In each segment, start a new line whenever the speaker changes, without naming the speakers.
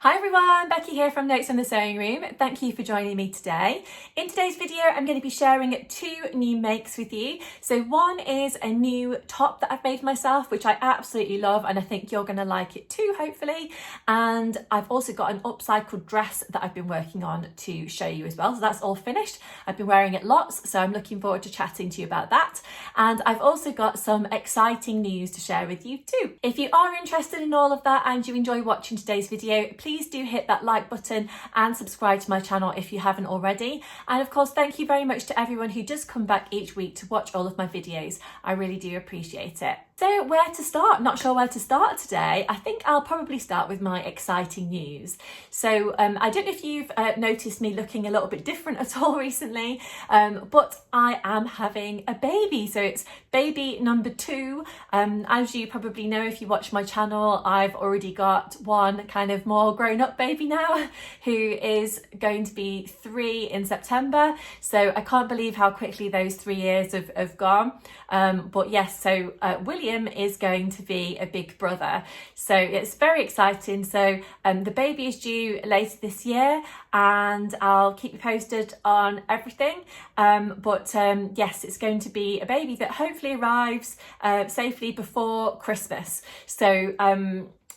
Hi everyone, Becky here from Notes on the Sewing Room. Thank you for joining me today. In today's video, I'm going to be sharing two new makes with you. So one is a new top that I've made myself, which I absolutely love, and I think you're going to like it too, hopefully. And I've also got an upcycled dress that I've been working on to show you as well. So that's all finished. I've been wearing it lots, so I'm looking forward to chatting to you about that. And I've also got some exciting news to share with you too. If you are interested in all of that and you enjoy watching today's video, please do hit that like button and subscribe to my channel if you haven't already. And of course, thank you very much to everyone who does come back each week to watch all of my videos. I really do appreciate it. So where to start? Not sure where to start today. I think I'll probably start with my exciting news. So I don't know if you've noticed me looking a little bit different at all recently, but I am having a baby. So it's baby number 2. As you probably know, if you watch my channel, I've already got one kind of more grown-up baby now who is going to be 3 in September. So I can't believe how quickly those 3 years have gone. But yes, so William is going to be a big brother, so it's very exciting. So the baby is due later this year and I'll keep you posted on everything, but yes, it's going to be a baby that hopefully arrives safely before Christmas. So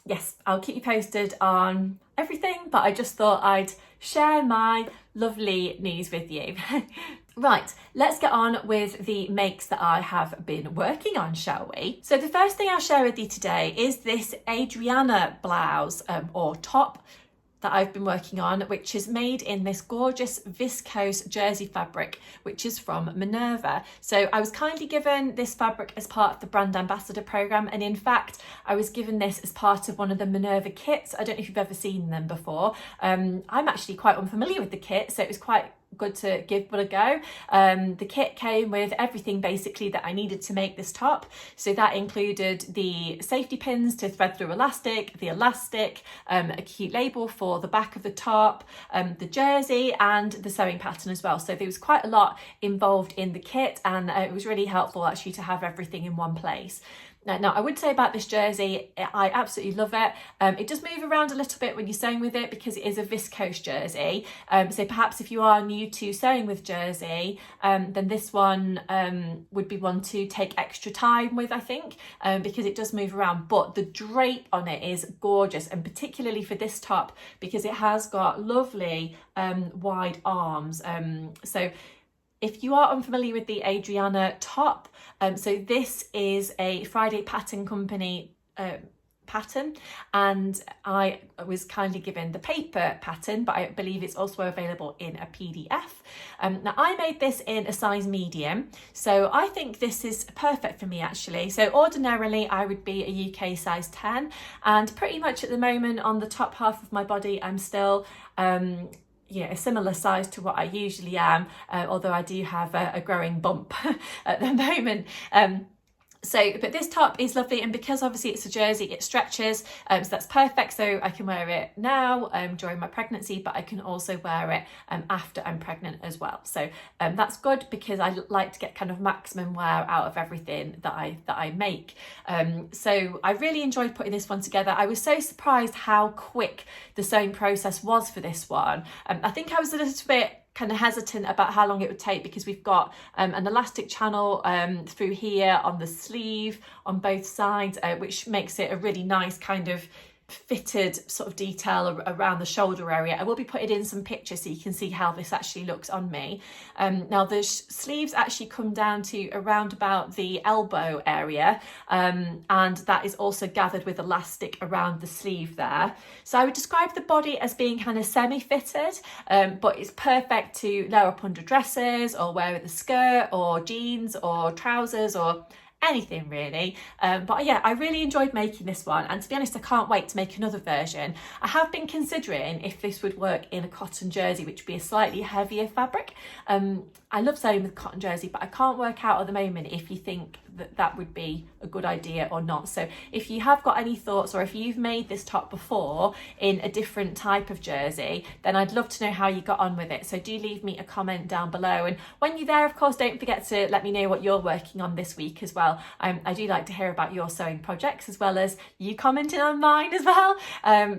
yes, I'll keep you posted on everything, but I just thought I'd share my lovely news with you. Right, let's get on with the makes that I have been working on, shall we? So the first thing I'll share with you today is this Adriana blouse or top that I've been working on, which is made in this gorgeous viscose jersey fabric, which is from Minerva. So I was kindly given this fabric as part of the brand ambassador program, and in fact I was given this as part of one of the Minerva kits. I don't know if you've ever seen them before. I'm actually quite unfamiliar with the kit, so it was quite good to give one a go. The kit came with everything basically that I needed to make this top. So that included the safety pins to thread through elastic, the elastic, a cute label for the back of the top, the jersey and the sewing pattern as well. So there was quite a lot involved in the kit, and it was really helpful actually to have everything in one place. Now, I would say about this jersey, I absolutely love it. It does move around a little bit when you're sewing with it because it is a viscose jersey. So perhaps if you are new to sewing with jersey, then this one would be one to take extra time with, I think, because it does move around. But the drape on it is gorgeous, and particularly for this top because it has got lovely wide arms. So if you are unfamiliar with the Adriana top, so this is a Friday Pattern Company pattern, and I was kindly given the paper pattern, but I believe it's also available in a PDF. Now I made this in a size medium, so I think this is perfect for me actually. So ordinarily I would be a UK size 10, and pretty much at the moment on the top half of my body I'm still a similar size to what I usually am, although I do have a growing bump at the moment. But this top is lovely, and because obviously it's a jersey, it stretches, so that's perfect. So I can wear it now during my pregnancy, but I can also wear it after I'm pregnant as well. So that's good because I like to get kind of maximum wear out of everything that I make. So I really enjoyed putting this one together. I was so surprised how quick the sewing process was for this one. I think I was a little bit kind of hesitant about how long it would take because we've got an elastic channel through here on the sleeve on both sides, which makes it a really nice kind of fitted sort of detail around the shoulder area. I will be putting in some pictures so you can see how this actually looks on me. Now the sleeves actually come down to around about the elbow area, and that is also gathered with elastic around the sleeve there. So I would describe the body as being kind of semi-fitted, but it's perfect to layer up under dresses or wear with a skirt or jeans or trousers or anything really. But yeah, I really enjoyed making this one, and to be honest I can't wait to make another version. I have been considering if this would work in a cotton jersey, which would be a slightly heavier fabric. I love sewing with cotton jersey, but I can't work out at the moment if you think that would be a good idea or not. So if you have got any thoughts, or if you've made this top before in a different type of jersey, then I'd love to know how you got on with it. So do leave me a comment down below, and when you're there, of course, don't forget to let me know what you're working on this week as well. I do like to hear about your sewing projects, as well as you commenting on mine as well.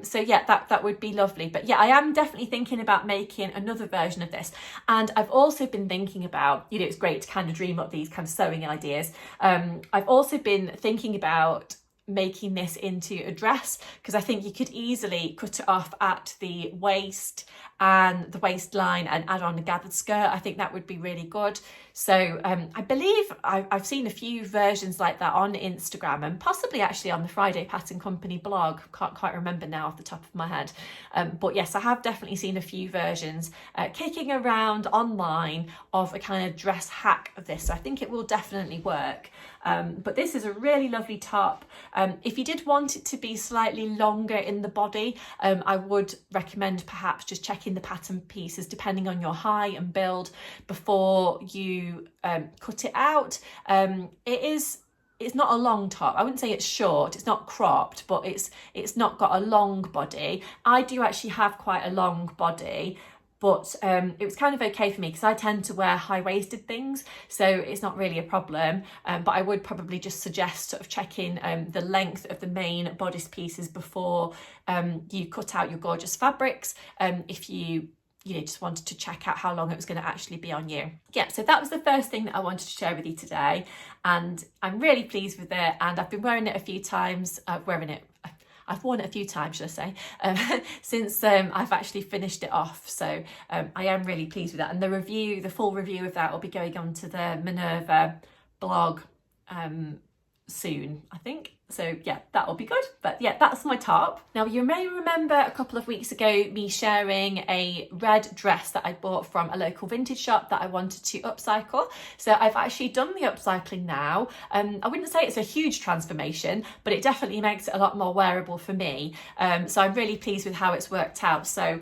So yeah, that would be lovely. But yeah, I am definitely thinking about making another version of this, and I've also been thinking about, you know, it's great to kind of dream up these kind of sewing ideas. I've also been thinking about making this into a dress, because I think you could easily cut it off at the waist and the waistline and add on a gathered skirt. I think that would be really good. So I believe I've seen a few versions like that on Instagram, and possibly actually on the Friday Pattern Company blog. Can't quite remember now off the top of my head. But yes, I have definitely seen a few versions kicking around online of a kind of dress hack of this. So I think it will definitely work. But this is a really lovely top. If you did want it to be slightly longer in the body, I would recommend perhaps just checking the pattern pieces depending on your height and build before you cut it out. It's not a long top. I wouldn't say it's short, it's not cropped, but it's not got a long body. I do actually have quite a long body, but it was kind of okay for me because I tend to wear high-waisted things, so it's not really a problem. But I would probably just suggest sort of checking the length of the main bodice pieces before you cut out your gorgeous fabrics, if you just wanted to check out how long it was going to actually be on you. Yeah, so that was the first thing that I wanted to share with you today, and I'm really pleased with it, and I've been wearing it a few times. I've worn it a few times, should I say, since I've actually finished it off. So I am really pleased with that. And the full review of that will be going on to the Minerva blog soon, I think. So yeah, that will be good. But yeah, that's my top. Now, you may remember a couple of weeks ago me sharing a red dress that I bought from a local vintage shop that I wanted to upcycle. So I've actually done the upcycling now. I wouldn't say it's a huge transformation, but it definitely makes it a lot more wearable for me. So I'm really pleased with how it's worked out. So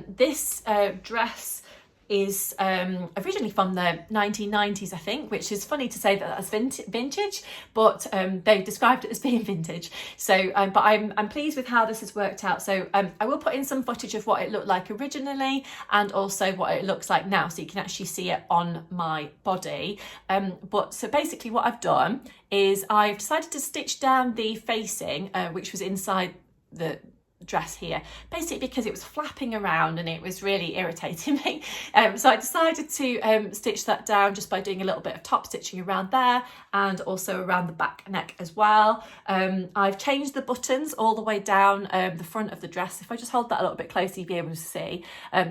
this dress is originally from the 1990s, I think, which is funny to say that that's vintage, but they described it as being vintage. So, but I'm pleased with how this has worked out. So I will put in some footage of what it looked like originally, and also what it looks like now, so you can actually see it on my body. But so basically what I've done is I've decided to stitch down the facing, which was inside the dress here, basically because it was flapping around and it was really irritating me. So I decided to stitch that down just by doing a little bit of top stitching around there, and also around the back neck as well. I've changed the buttons all the way down the front of the dress. If I just hold that a little bit closer, you'll be able to see.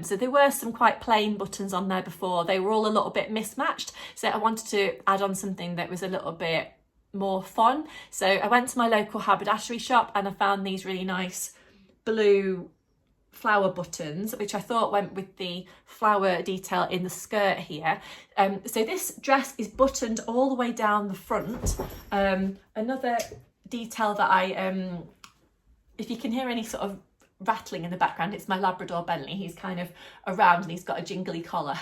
So there were some quite plain buttons on there before. They were all a little bit mismatched, so I wanted to add on something that was a little bit more fun. So I went to my local haberdashery shop and I found these really nice blue flower buttons, which I thought went with the flower detail in the skirt here. So this dress is buttoned all the way down the front. Another detail that if you can hear any sort of rattling in the background, it's my Labrador Bentley. He's kind of around and he's got a jingly collar.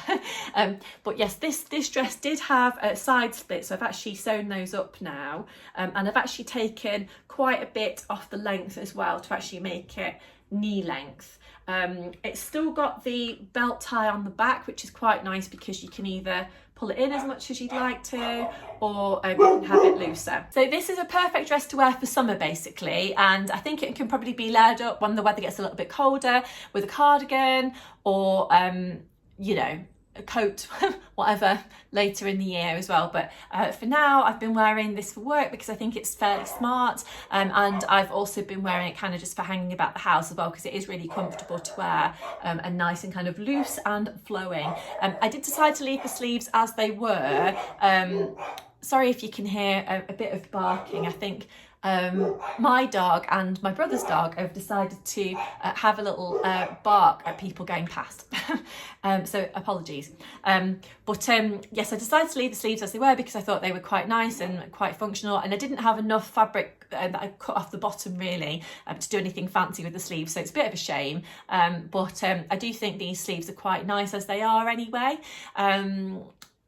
But yes, this dress did have a side split, so I've actually sewn those up now, and I've actually taken quite a bit off the length as well to actually make it knee length. It's still got the belt tie on the back, which is quite nice because you can either pull it in as much as you'd like to, or you can have it looser. So this is a perfect dress to wear for summer basically, and I think it can probably be layered up when the weather gets a little bit colder with a cardigan, or you know, a coat, whatever, later in the year as well. But for now, I've been wearing this for work because I think it's fairly smart, and I've also been wearing it kind of just for hanging about the house as well, because it is really comfortable to wear, and nice and kind of loose and flowing. I did decide to leave the sleeves as they were. Sorry if you can hear a bit of barking. I think my dog and my brother's dog have decided to have a little bark at people going past. So apologies. But yes, I decided to leave the sleeves as they were because I thought they were quite nice and quite functional, and I didn't have enough fabric that I cut off the bottom really to do anything fancy with the sleeves, so it's a bit of a shame. But I do think these sleeves are quite nice as they are anyway.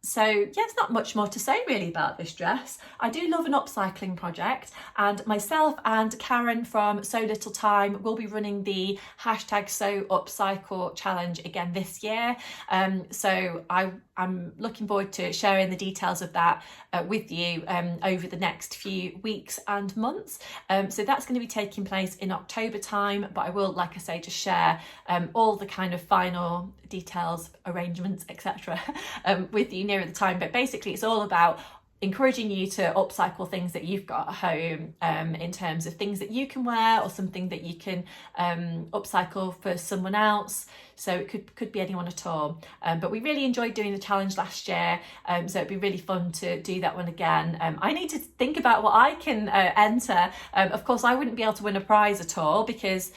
So yeah, there's not much more to say really about this dress. I do love an upcycling project, and myself and Karen from So Little Time will be running the hashtag So Upcycle challenge again this year. So I'm looking forward to sharing the details of that with you over the next few weeks and months. So that's going to be taking place in October time, but I will, like I say, just share all the kind of final details, arrangements, etc. With you nearer the time. But basically it's all about encouraging you to upcycle things that you've got at home, in terms of things that you can wear or something that you can upcycle for someone else. So it could be anyone at all. But we really enjoyed doing the challenge last year, so it'd be really fun to do that one again. I need to think about what I can enter. Of course, I wouldn't be able to win a prize at all because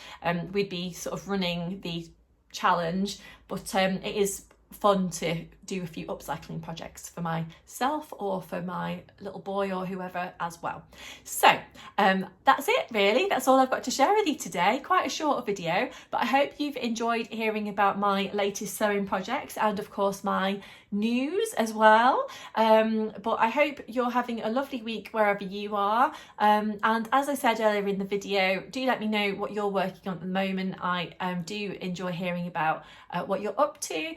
we'd be sort of running the challenge, but it is fun to do a few upcycling projects for myself or for my little boy or whoever as well. So that's it really. That's all I've got to share with you today. Quite a short video, but I hope you've enjoyed hearing about my latest sewing projects and of course my news as well. But I hope you're having a lovely week wherever you are. And as I said earlier in the video, do let me know what you're working on at the moment. I do enjoy hearing about what you're up to.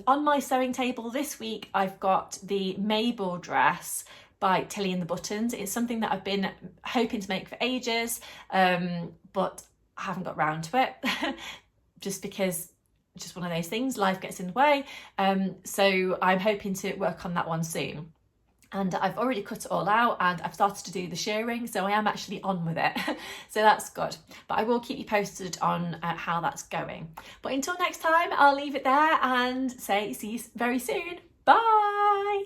On my sewing table this week, I've got the Mabel dress by Tilly and the Buttons. It's something that I've been hoping to make for ages, but I haven't got round to it just because just one of those things, life gets in the way. So I'm hoping to work on that one soon. And I've already cut it all out and I've started to do the shearing, so I am actually on with it. So that's good. But I will keep you posted on how that's going. But until next time, I'll leave it there and say see you very soon. Bye!